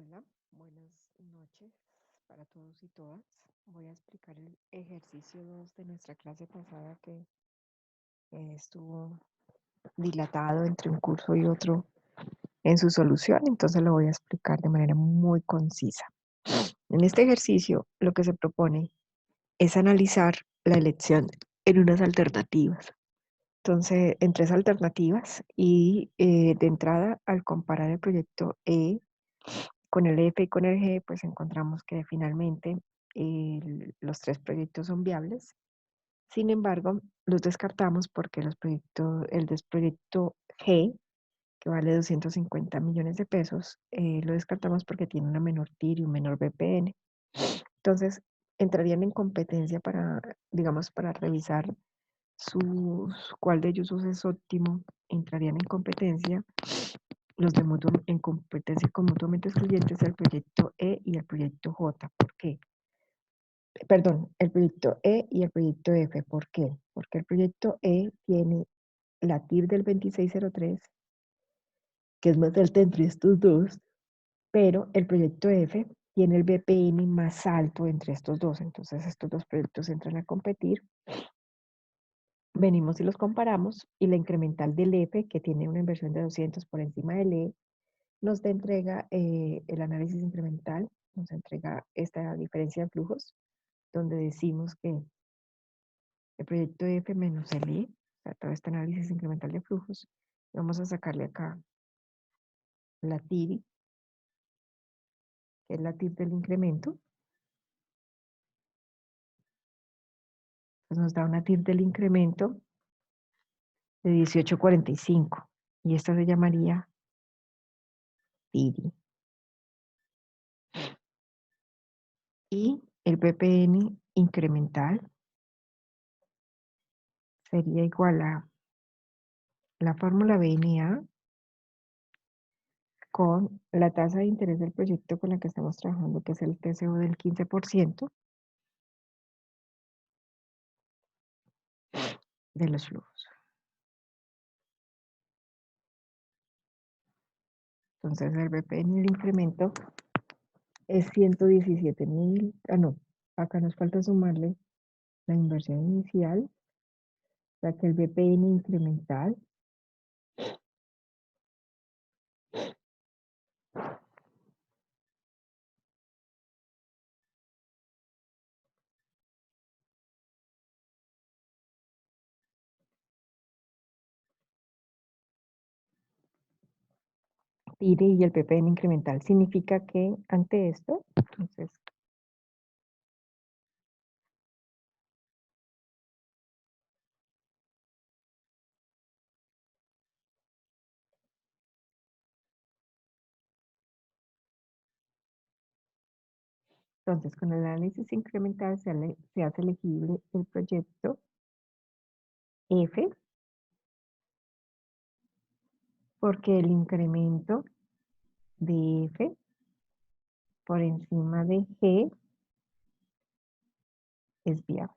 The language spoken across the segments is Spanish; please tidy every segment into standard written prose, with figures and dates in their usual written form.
Hola, buenas noches para todos y todas. Voy a explicar el ejercicio 2 de nuestra clase pasada que estuvo dilatado entre un curso y otro en su solución, entonces lo voy a explicar de manera muy concisa. En este ejercicio lo que se propone es analizar la elección en unas alternativas. Entonces, en tres alternativas y de entrada al comparar el proyecto E con el F y con el G, pues encontramos que finalmente los tres proyectos son viables. Sin embargo, los descartamos porque el del proyecto G, que vale 250 millones de pesos, lo descartamos porque tiene una menor TIR y un menor BPN. Entonces, entrarían en competencia para, digamos, para revisar cuál de ellos es óptimo, entrarían en competencia en competencia con mutuamente excluyentes el proyecto E y el proyecto J. ¿Por qué? Perdón, el proyecto E y el proyecto F. ¿Por qué? Porque el proyecto E tiene la TIR del 2603, que es más alta entre estos dos, pero el proyecto F tiene el BPM más alto entre estos dos. Entonces estos dos proyectos entran a competir. Venimos y los comparamos y la incremental del F, que tiene una inversión de 200 por encima del E, nos entrega el análisis incremental, nos entrega esta diferencia de flujos, donde decimos que el proyecto F menos el E, o sea, todo este análisis incremental de flujos, vamos a sacarle acá la TIR, que es la TIR del incremento, pues nos da una TIR del incremento de 18.45, y esta se llamaría TIR. Y el BPN incremental sería igual a la fórmula BNA con la tasa de interés del proyecto con la que estamos trabajando, que es el TCO del 15% de los flujos. Entonces el BPN el incremento es 117.000, no, acá nos falta sumarle la inversión inicial, o sea que el BPN incremental TIRE y el BPN incremental significa que ante esto, entonces, con el análisis incremental se hace elegible el proyecto F, porque el incremento de F por encima de G es viable.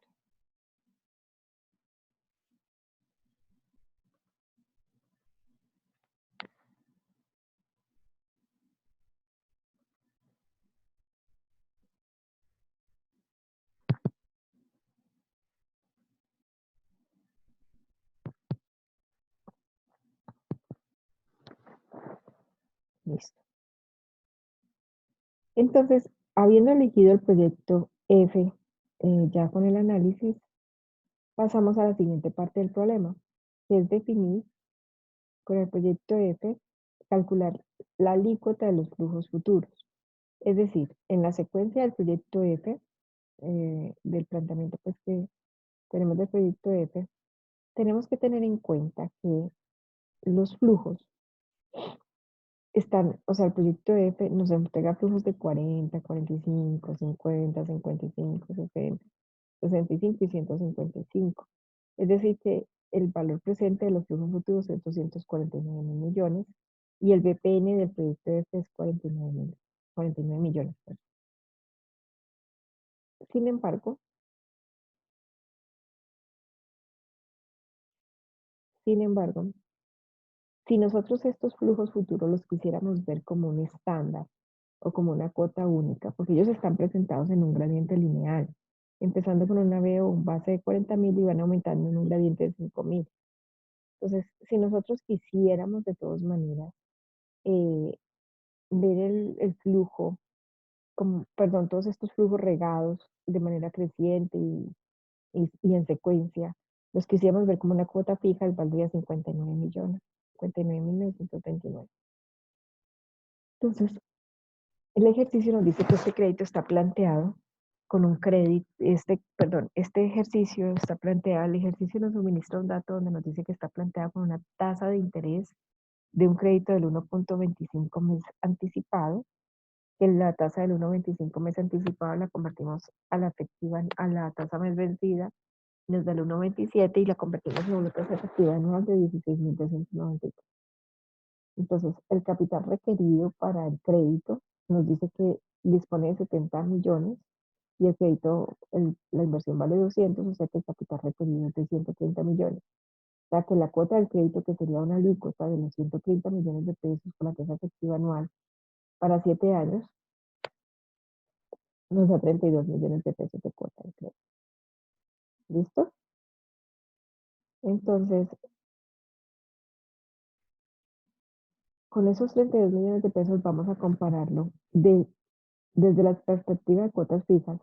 Listo. Entonces, habiendo elegido el proyecto F, ya con el análisis, pasamos a la siguiente parte del problema, que es definir con el proyecto F, calcular la alícuota de los flujos futuros. Es decir, en la secuencia del proyecto F, del planteamiento pues, que tenemos del proyecto F, tenemos que tener en cuenta que los flujos están, o sea, el proyecto F nos entrega flujos de 40, 45, 50, 55, 60, 65 y 155. Es decir, que el valor presente de los flujos futuros es 249 mil millones y el BPN del proyecto F es 49 millones. Perdón. Sin embargo, sin embargo, si nosotros estos flujos futuros los quisiéramos ver como un estándar, o como una cuota única, porque ellos están presentados en un gradiente lineal, empezando con una B o un base de 40.000 y van aumentando en un gradiente de 5.000. Entonces, si nosotros quisiéramos de todas maneras eh, ver el flujo, como, perdón, todos estos flujos regados de manera creciente y en secuencia, los quisiéramos ver como una cuota fija, valdría 59 millones, 59.929. Entonces, el ejercicio nos dice que este crédito está planteado con un crédito, este ejercicio está planteado, el ejercicio nos suministra un dato donde nos dice que está planteado con una tasa de interés de un crédito del 1.25 mes anticipado, que la tasa del 1.25 mes anticipado la convertimos a la efectiva, a la tasa mes vencida desde el 1.27 y la convertimos en una tasa efectiva anual de 16.293. Entonces, el capital requerido para el crédito nos dice que dispone de 70 millones y el crédito, la inversión vale 200, o sea que el capital requerido es de 130 millones. O sea que la cuota del crédito, que sería una alícuota de los 130 millones de pesos con la tasa efectiva anual para 7 años, nos da 32 millones de pesos de cuota del crédito. ¿Listo? Entonces, con esos 32 millones de pesos vamos a compararlo desde la perspectiva de cuotas fijas.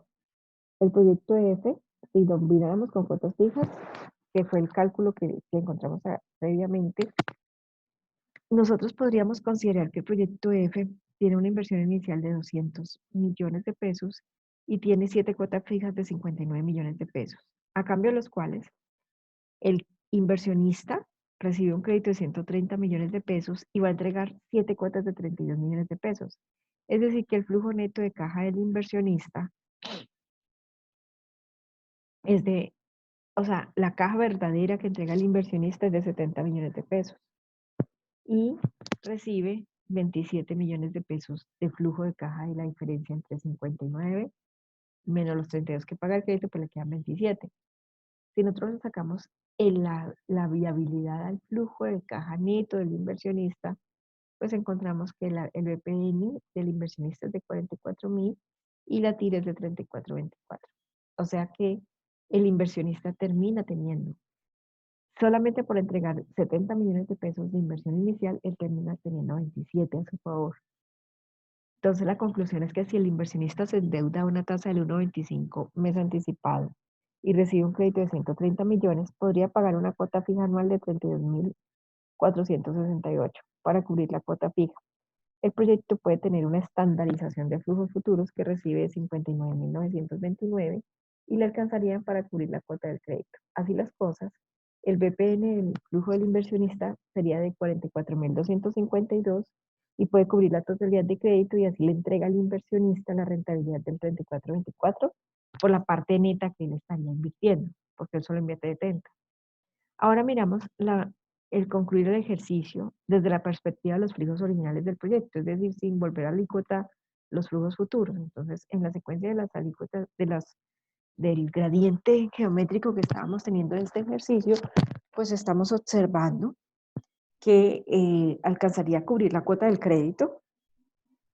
El proyecto F, si lo miráramos con cuotas fijas, que fue el cálculo que encontramos previamente, nosotros podríamos considerar que el proyecto F tiene una inversión inicial de 200 millones de pesos y tiene 7 cuotas fijas de 59 millones de pesos, a cambio de los cuales el inversionista recibe un crédito de 130 millones de pesos y va a entregar 7 cuotas de 32 millones de pesos. Es decir, que el flujo neto de caja del inversionista es de, o sea, la caja verdadera que entrega el inversionista es de 70 millones de pesos y recibe 27 millones de pesos de flujo de caja y la diferencia entre 59 menos los 32 que paga el crédito, pues le quedan 27. Si nosotros sacamos la viabilidad al flujo de caja neto del inversionista, pues encontramos que el BPN del inversionista es de 44.000 y la TIR es de 34.24. O sea que el inversionista termina teniendo, solamente por entregar 70 millones de pesos de inversión inicial, él termina teniendo 27 a su favor. Entonces la conclusión es que si el inversionista se endeuda a una tasa del 1.25 mes anticipado y recibe un crédito de 130 millones, podría pagar una cuota fija anual de 32.468 para cubrir la cuota fija. El proyecto puede tener una estandarización de flujos futuros que recibe de 59.929 y le alcanzarían para cubrir la cuota del crédito. Así las cosas, el BPN del flujo del inversionista sería de 44.252 y puede cubrir la totalidad de crédito y así le entrega al inversionista la rentabilidad del 34.24 por la parte neta que él estaría invirtiendo, porque él solo invierte de 30. Ahora miramos el concluir el ejercicio desde la perspectiva de los flujos originales del proyecto, es decir, sin volver a alícuota los flujos futuros. Entonces, en la secuencia de las alícuotas, del gradiente geométrico que estábamos teniendo en este ejercicio, pues estamos observando que alcanzaría a cubrir la cuota del crédito.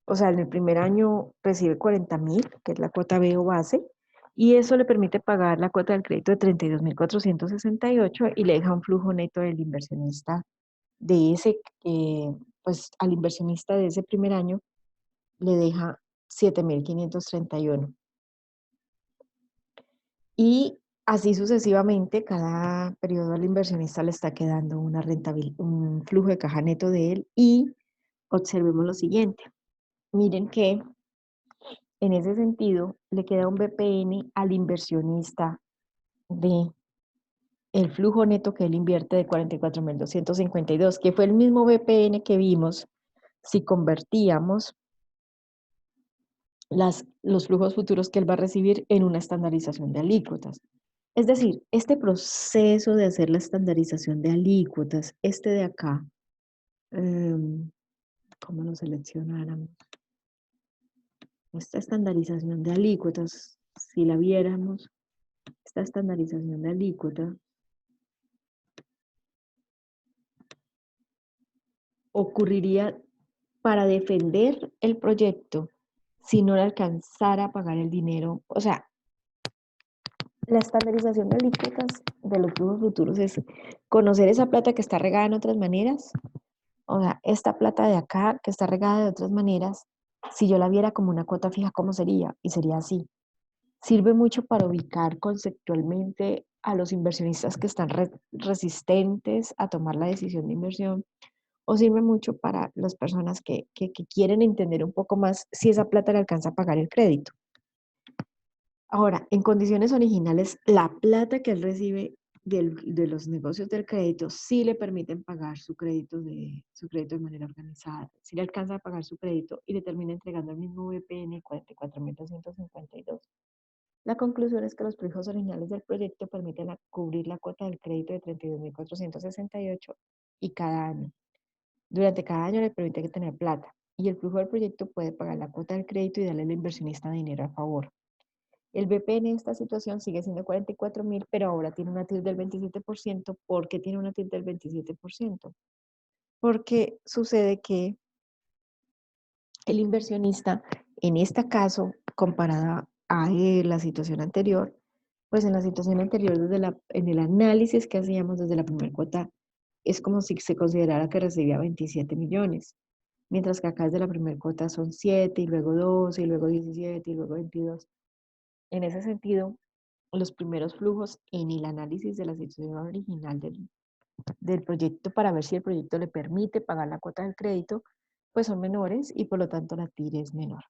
O sea, en el primer año recibe 40.000, que es la cuota B o base, y eso le permite pagar la cuota del crédito de 32.468 y le deja un flujo neto del inversionista de ese, pues al inversionista de ese primer año le deja 7.531. Y así sucesivamente, cada periodo al inversionista le está quedando una rentabilidad, un flujo de caja neto de él. Y observemos lo siguiente. Miren que en ese sentido le queda un BPN al inversionista de el flujo neto que él invierte de 44.252, que fue el mismo BPN que vimos si convertíamos los flujos futuros que él va a recibir en una estandarización de alícuotas. Es decir, este proceso de hacer la estandarización de alícuotas, este de acá, ¿cómo lo seleccionáramos? Esta estandarización de alícuotas, si la viéramos, esta estandarización de alícuota ocurriría para defender el proyecto si no le alcanzara a pagar el dinero. O sea, la estandarización de alícuotas de los flujos futuros es conocer esa plata que está regada en otras maneras. O sea, esta plata de acá que está regada de otras maneras, si yo la viera como una cuota fija, ¿cómo sería? Y sería así. Sirve mucho para ubicar conceptualmente a los inversionistas que están resistentes a tomar la decisión de inversión, o sirve mucho para las personas que quieren entender un poco más si esa plata le alcanza a pagar el crédito. Ahora, en condiciones originales, la plata que él recibe de los negocios del crédito sí le permiten pagar su crédito de manera organizada, sí le alcanza a pagar su crédito y le termina entregando el mismo VPN 44.252. La conclusión es que los flujos originales del proyecto permiten cubrir la cuota del crédito de 32.468 y cada año. Durante cada año le permite tener plata y el flujo del proyecto puede pagar la cuota del crédito y darle al inversionista dinero a favor. El VP en esta situación sigue siendo 44.000, pero ahora tiene una TIR del 27%. ¿Por qué tiene una TIR del 27%? Porque sucede que el inversionista, en este caso, comparada a la situación anterior, pues en la situación anterior, en el análisis que hacíamos desde la primera cuota, es como si se considerara que recibía 27 millones, mientras que acá desde la primera cuota son 7 y luego 12 y luego 17 y luego 22. En ese sentido, los primeros flujos en el análisis de la situación original del proyecto para ver si el proyecto le permite pagar la cuota del crédito, pues son menores y por lo tanto la TIR es menor.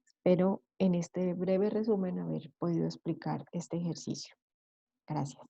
Espero en este breve resumen haber podido explicar este ejercicio. Gracias.